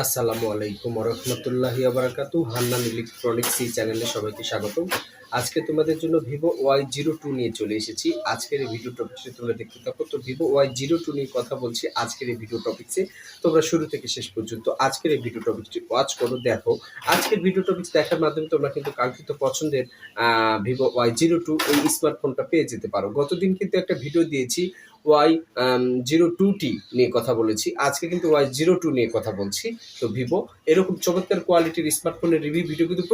আসসালামু আলাইকুম রহমতুল্লাহি বারাকাতু। হান্নান ইলেকট্রনিক্স এই চ্যানেলে সবাইকে স্বাগত। আজকে তোমাদের জন্য ভিভো Y02 নিয়ে চলে এসেছি। আজকের এই ভিডিও টপিকসে তোমরা দেখতে থাকো। তো ভিভো Y02 নিয়ে কথা বলছি আজকের এই ভিডিও টপিকসে। তোমরা শুরু থেকে শেষ পর্যন্ত আজকের এই ভিডিও টপিকটি ওয়াচ করো, দেখো। আজকের ভিডিও টপিকস দেখার মাধ্যমে তোমরা কিন্তু কাঙ্ক্ষিত পছন্দের ভিভো Y02 এই স্মার্টফোনটা পেয়ে যেতে পারো। গতদিন কিন্তু একটা ভিডিও দিয়েছি Y02T নিয়ে কথা বলেছি। আজকে কিন্তু Y02 নিয়ে কথা বলছি। তো ভিভো এরকম চমৎকার কোয়ালিটির স্মার্টফোনের রিভিউ ভিডিও কিন্তু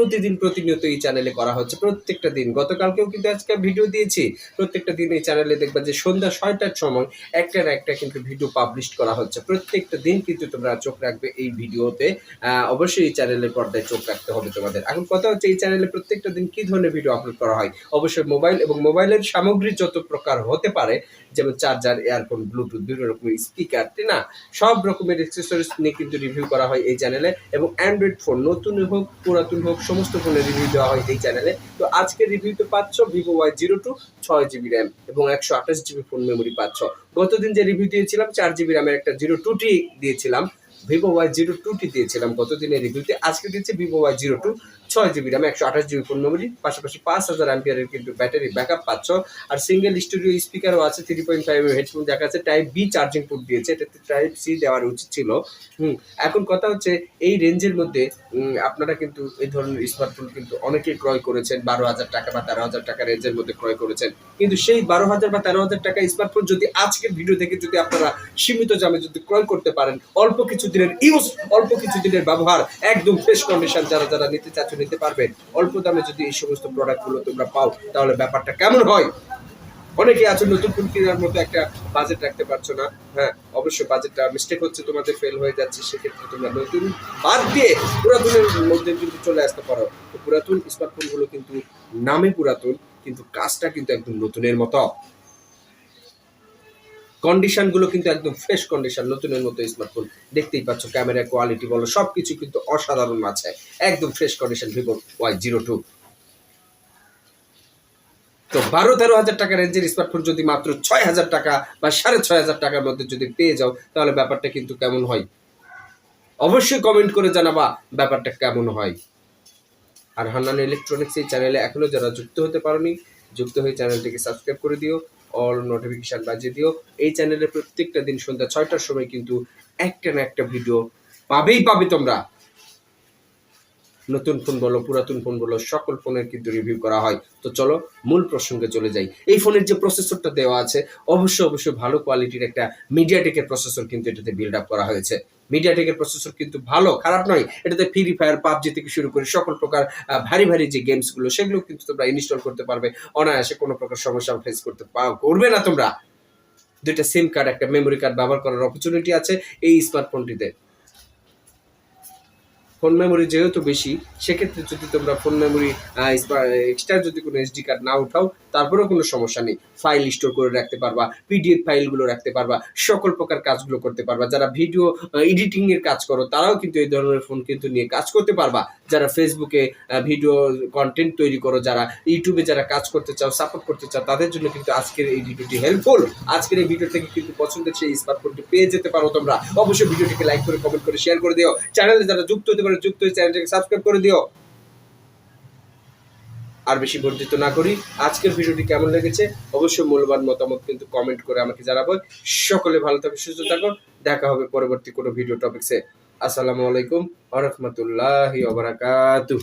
প্রতিনিয়ত এই চ্যানেলে করা হচ্ছে। প্রত্যেকটা দিন, গতকালকেও কিন্তু আজকে ভিডিও দিয়েছি। প্রত্যেকটা দিন এই চ্যানেলে দেখবা যে সন্ধ্যা ৬টার সময় একটা না একটা কিন্তু ভিডিও পাবলিশ করা হচ্ছে। প্রত্যেকটা দিন কিন্তু তোমরা চোখ রাখবে এই ভিডিওতে। অবশ্যই এই চ্যানেলের পর্দায় চোখ রাখতে হবে তোমাদের। এখন কথা হচ্ছে এই চ্যানেলে প্রত্যেকটা দিন কি ধরনের ভিডিও আপলোড করা হয়। অবশ্যই মোবাইল এবং মোবাইলের সামগ্রী যত প্রকার হতে পারে, যেমন চার্জার, এয়ারফোন, ব্লুটুথ, বিভিন্ন রকমের স্পিকার, ঠিক না, সব রকমের অ্যাক্সেসরিজ নিয়ে কিন্তু রিভিউ করা হয় এই চ্যানেলে। এবং অ্যান্ড্রয়েড ফোন নতুন হোক পুরাতন হোক সমস্ত ফোনের রিভিউ দেওয়া হয় এই চ্যানেলে। তো আজকের রিভিউতে পাচ্ছ ভিভো Y02 6GB র্যাম এবং 128GB ফোন মেমোরি পাচ্ছ। গতদিন যে রিভিউ দিয়েছিলাম 4GB র্যামের একটা 02T দিয়েছিলাম, ভিভো Y02T দিয়েছিলাম গতদিনের রিভিউতে। আজকে দিচ্ছে Vivo Y02 6GB RAM 128GB phone memory, পাশাপাশি 5000 অ্যাম্পিয়ারের কিন্তু ব্যাটারি ব্যাকআপ পাচ্ছ। আর সিঙ্গেল স্টুডিও স্পিকারও আছে, 3.5 হেডফোন দেখা যাচ্ছে, টাইপ বি চার্জিং পোর্ট দিয়েছে, এটাতে টাইপ সি দেওয়ার উচিত ছিল। এখন কথা হচ্ছে এই রেঞ্জের মধ্যে আপনারা কিন্তু এই ধরনের স্মার্টফোন কিন্তু অনেকেই ক্রয় করেছেন 12,000 টাকা বা 13,000 টাকা রেঞ্জের মধ্যে ক্রয় করেছেন। কিন্তু সেই 12,000 বা 13,000 টাকা স্মার্টফোন যদি আজকের ভিডিও থেকে যদি আপনারা সীমিত দামে যদি ক্রয় করতে পারেন, অল্প কিছু দিনের ইউজ, অল্প কিছু দিনের ব্যবহার, একদম ফ্রেশ কন্ডিশন, যারা নিতে চাচ্ছ নিতে পারবেন। অল্প দামে যদি এই সমস্ত প্রোডাক্টগুলো তোমরা পাও, তাহলে ব্যাপারটা কেমন হয়। অনেকে আছে নতুন ফোন কেনার মতো একটা বাজেট রাখতে পারছো না। হ্যাঁ, অবশ্যই বাজেটটা মিস্টেক হচ্ছে, তোমাদের ফেল হয়ে যাচ্ছে। সেক্ষেত্রে তোমরা নতুন বাদ দিয়ে পুরাতনের মধ্যে কিন্তু চলে আসতে পারো। তো পুরাতন স্মার্টফোনগুলো কিন্তু নামে পুরাতন, কিন্তু কাজটা কিন্তু একদম নতুনের মতো। কন্ডিশনগুলো কিন্তু একদম ফ্রেশ কন্ডিশন, নতুনের মতো স্মার্টফোন। দেখতেই পাচ্ছ ক্যামেরা কোয়ালিটি বলো সবকিছু কিন্তু অসাধারণ আছে, একদম ফ্রেশ কন্ডিশন ভিভো Y02। তো 12-13 হাজার টাকা রেঞ্জের স্মার্টফোন যদি মাত্র 6,000 টাকা বা 6,500 টাকার মধ্যে যদি পেয়ে যাও, তাহলে ব্যাপারটা কিন্তু কেমন হয়। অবশ্যই কমেন্ট করে জানাবা ব্যাপারটা কেমন হয়। আর হান্নান ইলেকট্রনিক্স এই চ্যানেলে এখনো যারা যুক্ত হতে পারোনি, যুক্ত হয়ে চ্যানেলটিকে সাবস্ক্রাইব করে দিও, অল নোটিফিকেশন বাজিয়ে দিও। এই চ্যানেলে প্রত্যেকটা দিন সন্ধ্যা 6টার সময় কিন্তু একটা না একটা ভিডিও পাবে তোমরা। নতুন ফোন বলো পুরাতন ফোন বলো সকল ফোনের কিন্তু রিভিউ করা হয়। তো চলো মূল প্রসঙ্গে চলে যাই। এই ফোনের যে প্রসেসরটা দেওয়া আছে, অবশ্যই ভালো কোয়ালিটির একটা মিডিয়াটেকের প্রসেসর কিন্তু এটাতে বিল্ড আপ করা হয়েছে। মিডিয়াটেকের প্রসেসর কিন্তু ভালো, খারাপ নয়। এটাতে ফ্রি ফায়ার, পাবজি থেকে শুরু করে সকল প্রকার ভারী যে গেমসগুলো, সেগুলো কিন্তু তোমরা ইনস্টল করতে পারবে অনায়াসে। কোনো প্রকার সমস্যা ফেস করবে না তোমরা। দুইটা সিম কার্ড, একটা মেমোরি কার্ড ব্যবহার করার অপরচুনিটি আছে এই স্মার্টফোনটিতে। ফোন মেমোরি যেহেতু বেশি, সেক্ষেত্রে যদি তোমরা ফোন মেমোরি এক্সট্রা যদি কোনো এসডি কার্ড না উঠাও, তারপরেও কোনো সমস্যা নেই। ফাইল স্টোর করে রাখতে পারবা, পিডিএফ ফাইলগুলো রাখতে পারবা, সকল প্রকার কাজগুলো করতে পারবা। যারা ভিডিও এডিটিং এর কাজ করো, তারাও কিন্তু এই ধরনের ফোন কিন্তু নিয়ে কাজ করতে পারবা। যারা ফেসবুকে ভিডিও কন্টেন্ট তৈরি করো, যারা ইউটিউবে যারা কাজ করতে চাও, সাপোর্ট করতে চাও, তাদের জন্য কিন্তু আজকের এই ভিডিওটি হেল্পফুল। আজকের এই ভিডিও থেকে কিন্তু পছন্দের সেই স্মার্টফোনটি পেয়ে যেতে পারো তোমরা। অবশ্যই ভিডিওটিকে লাইক করে, কমেন্ট করে, শেয়ার করে দিও। চ্যানেলে যারা যুক্ত হতে পারে, যুক্ত হয়ে চ্যানেলটাকে সাবস্ক্রাইব করে দিও। আর বেশি বর্ধিত না করি, আজকের ভিডিওটি কেমন লেগেছে অবশ্যই মূল্যবান মতামত কিন্তু কমেন্ট করে আমাকে জানাবো। সকলে ভালো থাকো, সুস্থ থাকো। দেখা হবে পরবর্তী কোনো ভিডিও টপিকসে। আসসালামু আলাইকুম ওয়া রাহমাতুল্লাহি ওয়া বারাকাতুহু।